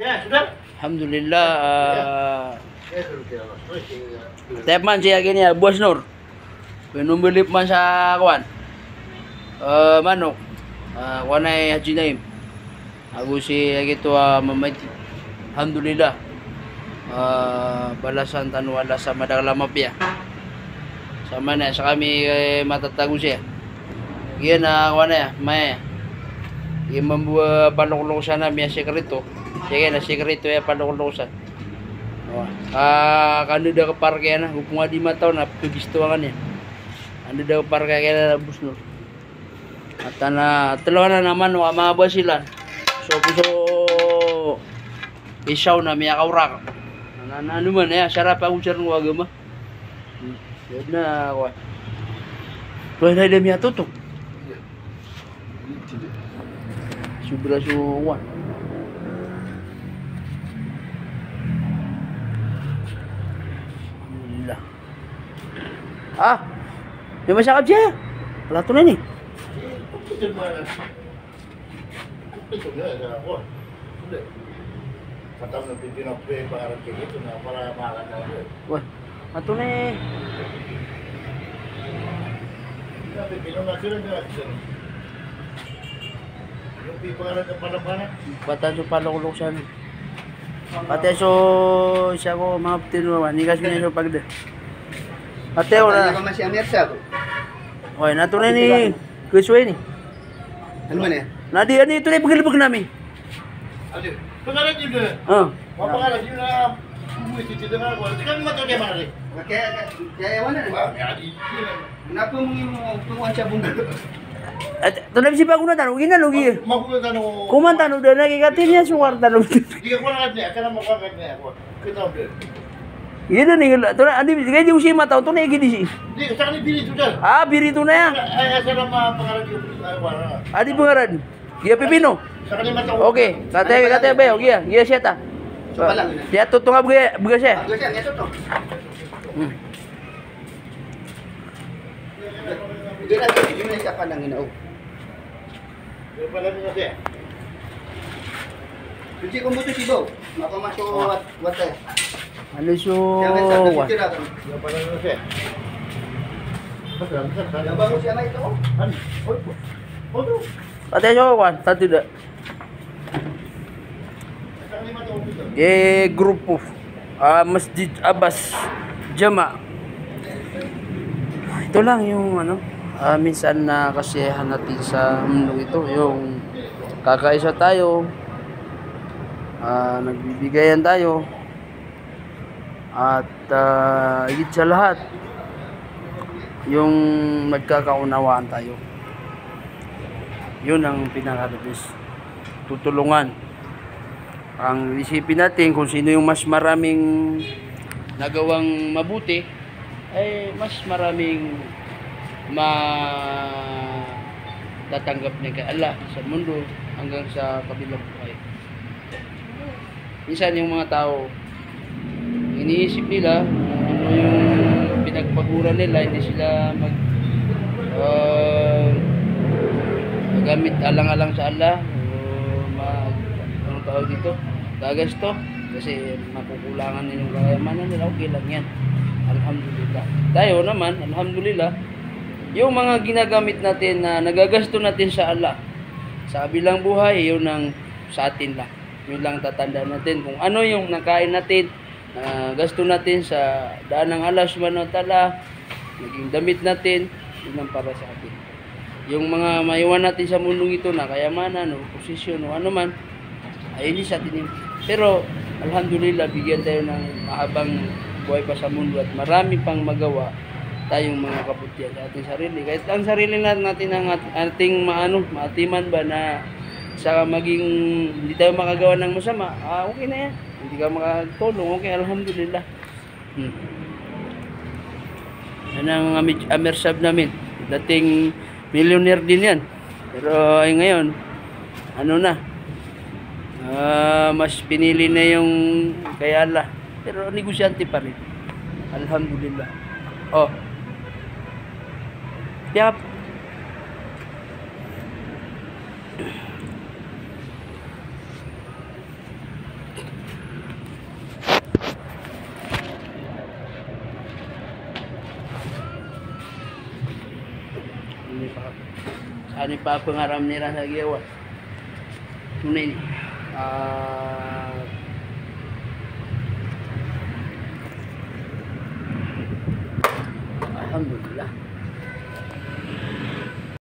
Alhamdulillah. Tiap man siya gini ya, Bos Nur. Pinumbelip man sa kuan. Manok. Kuan ay Haji Naim. Ako si gitu mamay. Alhamdulillah. Balasan tanwala sa madagala mapya. Sama na sa kami matatago siya. Iyan kuan ya, may. Iyan mambuwa palukulong sana miya sekreto. Sige na sekreto ya palukulong. Kano daw parke na, kung nga di mataw na pigistuangan yan. Ano daw parke kaya na Bos Nur. At talaga na naman mga basilan. So isaw na miya kaurak. Ano man ya, sarap ako siya ng wagama. Yan na ako. Tuwa na ilang miya tutok. Sobra suwan. May masakap siya. Wala ito na ni. Wah, ito na eh. Patan so palok-lok siya. Pati so siya ko mga tinuwan. Nikas mo niya so pagda. Ate, wala. Apa masih Amersa tu? Oy, nato na ni Kuisway ni. Ano man yan? Nadi ani ito na paglibag namin. Ade, pangalan yun na. Mga pangalan yun na umuwi si Tidana ko. Tika mo ito kaya mga rin. Kaya wala na. Kenapa mo tunguan siya bunga? At tanong si Baguna tanong ina logi. Magulo tanong. Kuman tanong da nagikatin niya suwar tanong. Di ka kuha niya, kana makuha niya ako. Kita mo. Iya dah ni tu na adi kaya di usia mata tu na gini sih. Di sa kanila biri tu dah. Biri tu na ya. Ay sa nama pangalan yun. Adi pengaran. Dia Pipino. Sa kanila mata. Okey, kata bayo dia siya ta. Coba lang. Dia tu tengah buga siya. Buga siya, ito to. Hindi na yun na siya kanang inaw. Pala niya siya. Kunci ko mo to sibo. Makamasok wat. Ano so? Pala niya siya. Bago siya na ito. Pati so kwan, tadi dah. Grupo Masjid Abbas Jama. Ito lang yung minsan na kasiyahan natin sa mundo ito, yung kakaisa tayo, nagbibigayan tayo, at higit sa lahat yung nagkakaunawaan tayo. Yun ang pinaka-best. Tutulungan. Ang isipin natin kung sino yung mas maraming nagawang mabuti, ay mas maraming matatanggap niya kay Allah sa mundo hanggang sa kabilang buhay. Minsan yung mga tao, iniisip nila ano yung pinagpaguran nila, hindi sila magamit alang-alang sa Allah o anong tawag dito, gagasto kasi makukulangan nilang kayamanan nila. Okay lang yan, alhamdulillah. Tayo naman, alhamdulillah, yung mga ginagamit natin na nagagasto natin sa Allah sa kabilang buhay, yun ang sa atin lang. Yun lang tatandaan natin kung ano yung nakain natin, gasto natin sa daan ng Allah subhanahu wa ta'ala, naging damit natin, yun ang para sa atin. Yung mga maiwan natin sa mundong ito na kayamanan o posisyon o ano man, ay hindi sa atin yun. Pero alhamdulillah, bigyan tayo ng mahabang buhay pa sa mundo at marami pang magawa tayong mga kabutihan sa ating sarili. Kahit ang sarili natin ang ating maatiman ba na sa maging hindi tayo makagawa ng masama, okay na yan. Hindi ka makatulong, okay, alhamdulillah. Yan ang Amersab namin. Dating millionaire din yan. Pero ay ngayon, mas pinili na yung kay Allah. Pero negosyante pa rin. Alhamdulillah. Yap. Saan pa pangaram nila sa giyawa. Tunay ni. Alhamdulillah.